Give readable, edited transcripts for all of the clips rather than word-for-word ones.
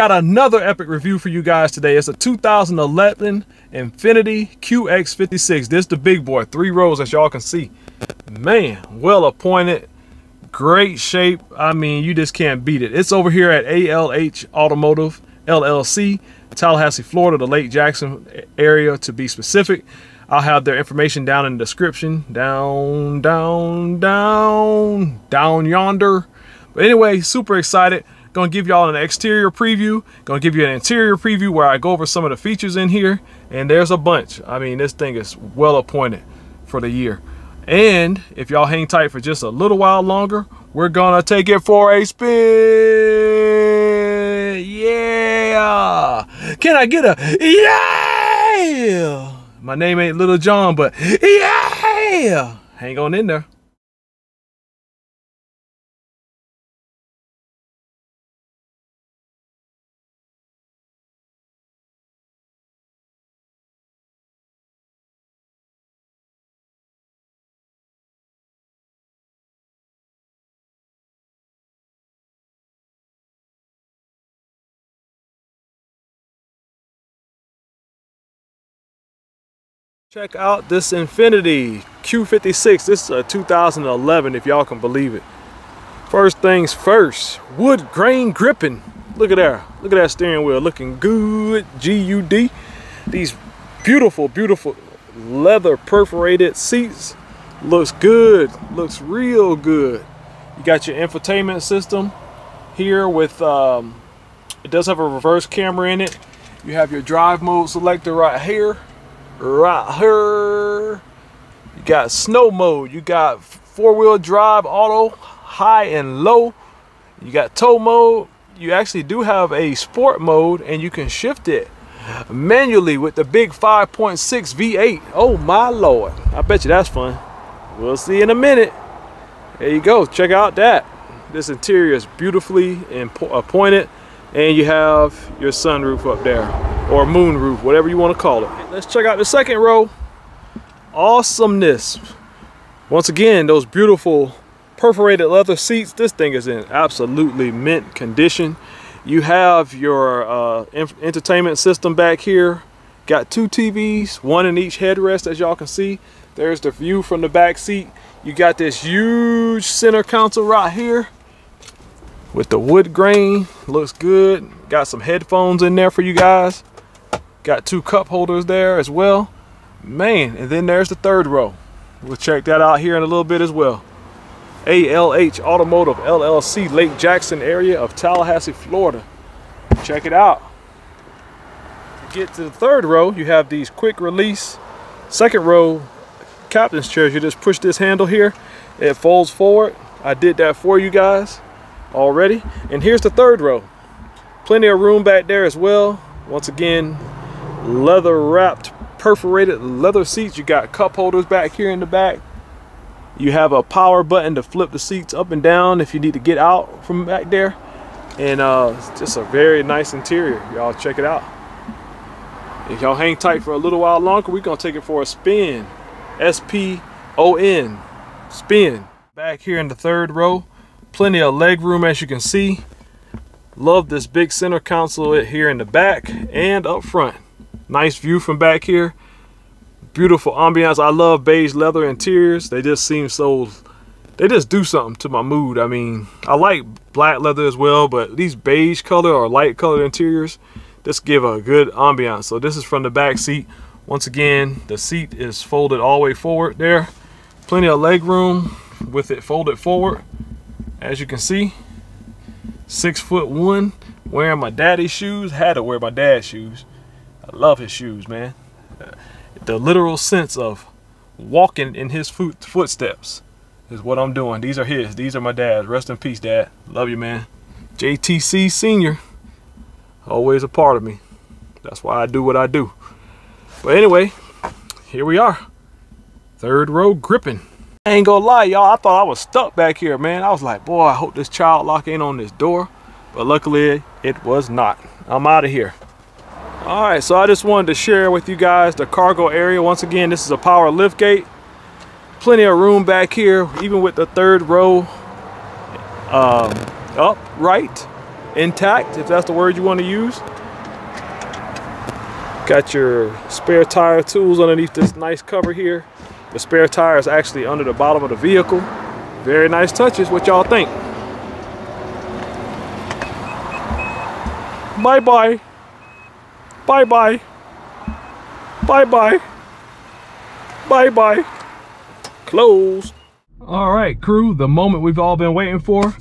Got another epic review for you guys today. It's a 2011 Infiniti QX56. This is the big boy, 3 rows as y'all can see. Man, well appointed, great shape. I mean, you just can't beat it. It's over here at ALH Automotive LLC, Tallahassee, Florida, the Lake Jackson area to be specific. I'll have their information down in the description, down yonder. But anyway, super excited. Gonna give y'all an exterior preview, gonna give you an interior preview where I go over some of the features in here, and there's a bunch. I mean, this thing is well appointed for the year. And if y'all hang tight for just a little while longer, we're gonna take it for a spin. Yeah! Can I get a yeah? My name ain't Little John, but yeah! Hang on in there. Check out this Infiniti Q56. This is a 2011, if y'all can believe it. First things first, wood grain gripping. Look at there. Look at that steering wheel looking good. G-U-D. These beautiful, beautiful leather perforated seats. Looks good. Looks real good. You got your infotainment system here with, it does have a reverse camera in it. You have your drive mode selector right here. Right here, you got snow mode, you got 4-wheel drive auto, high and low, you got tow mode. You actually do have a sport mode, and you can shift it manually with the big 5.6 V8. Oh my lord, I bet you that's fun. We'll see in a minute. There you go, check out that. This interior is beautifully appointed, and you have your sunroof up there, or moon roof, whatever you want to call it. Let's check out the second row. Awesomeness. Once again, those beautiful perforated leather seats. This thing is in absolutely mint condition. You have your entertainment system back here. Got 2 TVs, 1 in each headrest, as y'all can see. There's the view from the back seat. You got this huge center console right here with the wood grain. Looks good. Got some headphones in there for you guys. Got 2 cup holders there as well. Man, and then there's the third row. We'll check that out here in a little bit as well. ALH Automotive LLC, Lake Jackson area of Tallahassee, Florida. Check it out. To get to the third row, you have these quick release second row captain's chairs. You just push this handle here, it folds forward. I did that for you guys already. And here's the third row. Plenty of room back there as well. Once again, leather wrapped perforated leather seats. You got cup holders back here in the back. You have a power button to flip the seats up and down if you need to get out from back there. And it's just a very nice interior. Y'all check it out. If y'all hang tight for a little while longer, we're gonna take it for a spin. S-P-O-N, spin. Back here in the third row, plenty of leg room, as you can see. Love this big center console here in the back and up front. Nice view from back here. Beautiful ambiance. I love beige leather interiors. They just seem so, they just do something to my mood. I mean, I like black leather as well, but these beige color or light colored interiors just give a good ambiance. So this is from the back seat. Once again, the seat is folded all the way forward there. Plenty of leg room with it folded forward. As you can see, 6'1", wearing my daddy's shoes. Had to wear my dad's shoes. I love his shoes, man. The literal sense of walking in his footsteps is what I'm doing. These are his. These are my dad's. Rest in peace, Dad. Love you, man. JTC Senior. Always a part of me. That's why I do what I do. But anyway, here we are. Third row gripping. I ain't gonna lie, y'all. I thought I was stuck back here, man. I was like, boy, I hope this child lock ain't on this door. But luckily, it was not. I'm out of here. All right, so I just wanted to share with you guys the cargo area. Once again, this is a power lift gate. Plenty of room back here, even with the third row upright. intact, if that's the word you want to use. Got your spare tire tools underneath this nice cover here. The spare tire is actually under the bottom of the vehicle. Very nice touches. What y'all think? Bye-bye. Bye-bye. Bye-bye. Bye-bye. Close. All right, crew, the moment we've all been waiting for.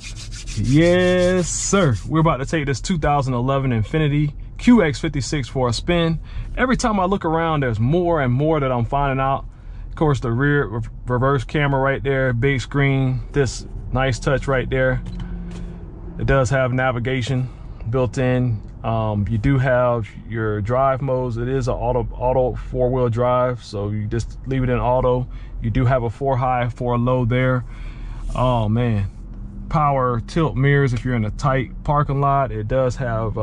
Yes, sir. We're about to take this 2011 Infiniti QX56 for a spin. Every time I look around, there's more and more that I'm finding out. Of course, the rear reverse camera right there, big screen, this nice touch right there. It does have navigation built in. You do have your drive modes. It is an auto four-wheel drive, so you just leave it in auto. You do have a 4 high, 4 low there. Oh man, power tilt mirrors if you're in a tight parking lot. It does have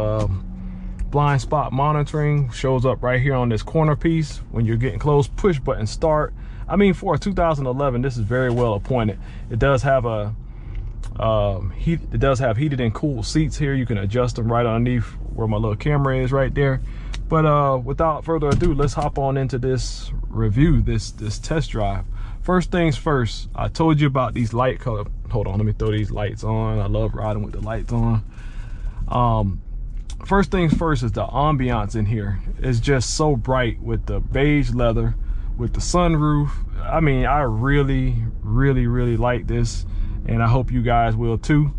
blind spot monitoring, shows up right here on this corner piece when you're getting close. Push button start. I mean, for a 2011, this is very well appointed. It does have a it does have heated and cooled seats here. You can adjust them right underneath where my little camera is right there. But without further ado, let's hop on into this review, this test drive. First things first, I told you about these light color. Hold on, let me throw these lights on. I love riding with the lights on. First things first is the ambiance in here. It's just so bright with the beige leather, with the sunroof. I mean, I really like this, and I hope you guys will too.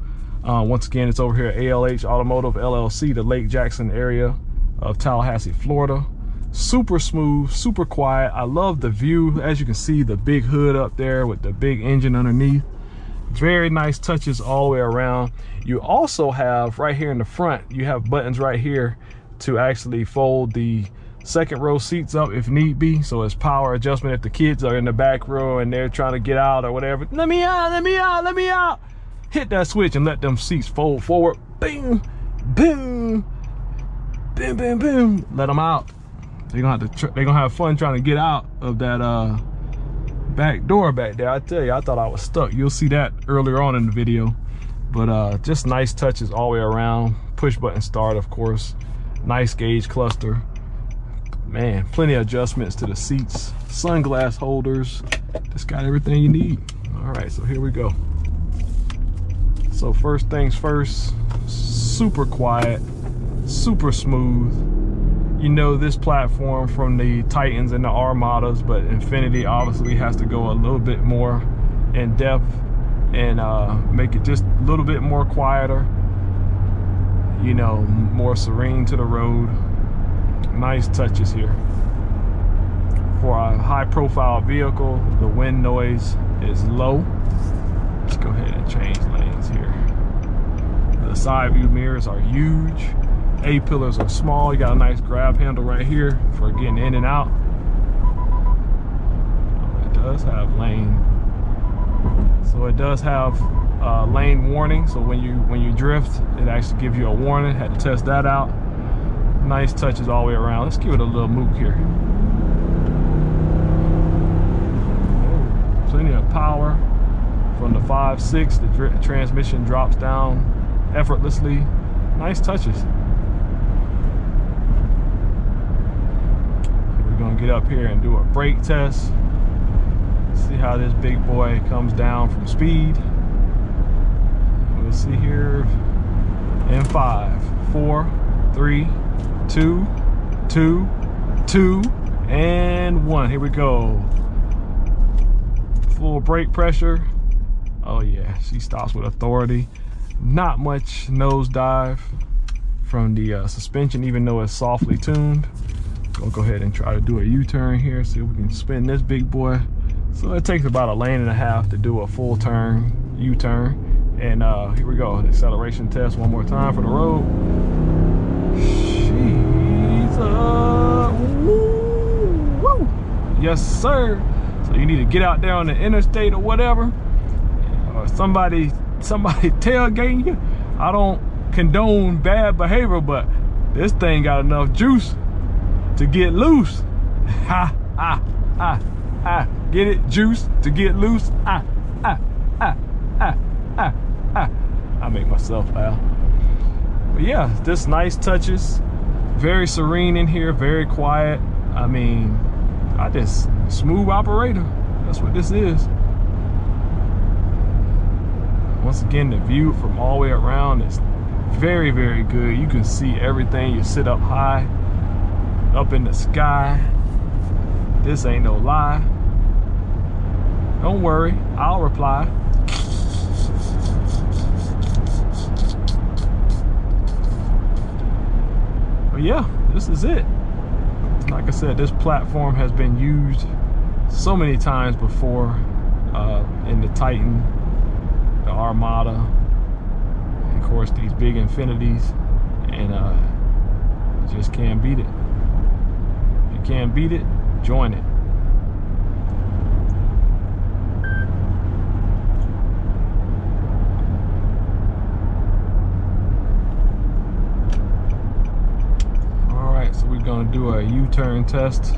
Once again, it's over here at ALH Automotive LLC, the Lake Jackson area of Tallahassee, Florida. Super smooth, super quiet. I love the view. As you can see, the big hood up there with the big engine underneath. Very nice touches all the way around. You also have right here in the front, you have buttons right here to actually fold the second row seats up if need be. So it's power adjustment if the kids are in the back row and they're trying to get out or whatever. Let me out, let me out, let me out. Hit that switch and let them seats fold forward. Boom, boom, boom, boom, boom. Let them out. They're gonna have fun trying to get out of that back door back there. I tell you, I thought I was stuck. You'll see that earlier on in the video. But just nice touches all the way around. Push button start, of course. Nice gauge cluster. Man, plenty of adjustments to the seats. Sunglass holders. Just got everything you need. All right, so here we go. So first things first, super quiet, super smooth. You know this platform from the Titans and the Armadas, but Infiniti obviously has to go a little bit more in depth and make it just a little bit more quieter, you know, more serene to the road. Nice touches here. For a high profile vehicle, the wind noise is low. Let's go ahead and change lanes here. The side view mirrors are huge. A-pillars are small. You got a nice grab handle right here for getting in and out. It does have lane. So it does have lane warning. So when you drift, it actually gives you a warning. Had to test that out. Nice touches all the way around. Let's give it a little mook here. Plenty of power from the 5.6. The transmission drops down effortlessly. Nice touches. We're gonna get up here and do a brake test. See how this big boy comes down from speed. We'll see here in 5, 4, 3, 2, 2, 2, and 1. Here we go. Full brake pressure. Oh yeah, she stops with authority. Not much nosedive from the suspension, even though it's softly tuned. We'll go ahead and try to do a U-turn here, see if we can spin this big boy. So it takes about a lane and a half to do a full turn, U-turn. And here we go, acceleration test one more time for the road. Woo! Yes, sir. So you need to get out there on the interstate or whatever, or somebody tailgating you. I don't condone bad behavior, but this thing got enough juice to get loose. Ha, ha, ha, ha. Get it? Juice to get loose. Ah, ah, ah, ah, ah, ah. I make myself laugh. But yeah, just nice touches. Very serene in here, very quiet. I mean, I just smooth operator. That's what this is. Once again, the view from all the way around is very, very good. You can see everything. You sit up high, up in the sky. This ain't no lie. Don't worry, I'll reply. But yeah, this is it. Like I said, this platform has been used so many times before in the Titan, the Armada, and of course these big Infinitis, and you just can't beat it. If you can't beat it, join it. All right, so we're gonna do a U-turn test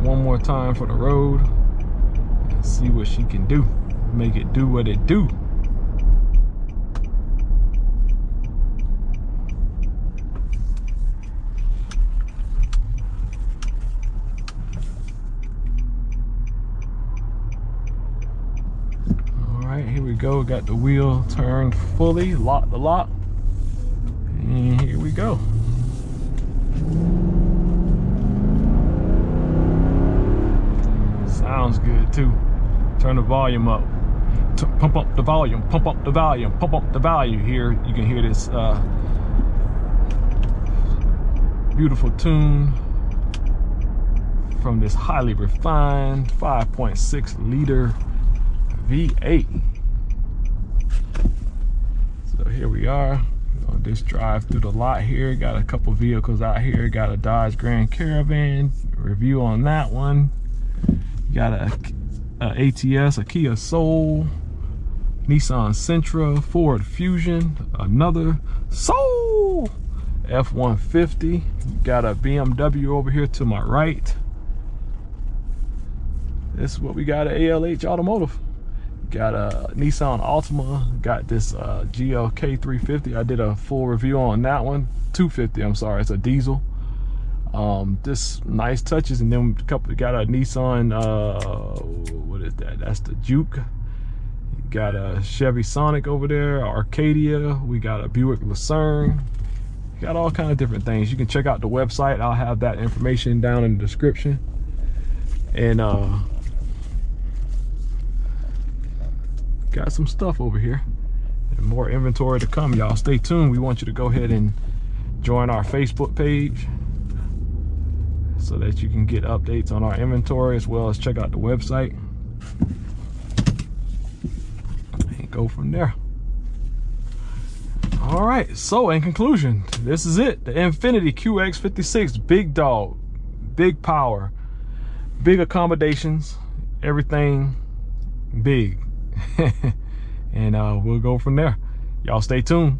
one more time for the road and see what she can do. Make it do what it do. Here we go, got the wheel turned fully, lock the lock, and here we go. Sounds good too. Turn the volume up. Pump up the volume, pump up the volume, pump up the volume. Here you can hear this beautiful tune from this highly refined 5.6 liter V8. So here we are on this drive through the lot here. Got a couple vehicles out here. Got a Dodge Grand Caravan, review on that one. Got a ATS, a Kia Soul, Nissan Sentra, Ford Fusion, another Soul, F-150. Got a BMW over here to my right. This is what we got at ALH Automotive. Got a Nissan Altima, got this GLK 350. I did a full review on that one. 250, I'm sorry, it's a diesel. Just nice touches. And then a couple, got a Nissan, what is that? That's the Juke. Got a Chevy Sonic over there, Arcadia. We got a Buick Lucerne. Got all kind of different things. You can check out the website. I'll have that information down in the description. And got some stuff over here and more inventory to come. Y'all stay tuned. We want you to go ahead and join our Facebook page so that you can get updates on our inventory, as well as check out the website and go from there. All right, so in conclusion, this is it. The Infiniti QX56, big dog, big power, big accommodations, everything big. And we'll go from there. Y'all stay tuned.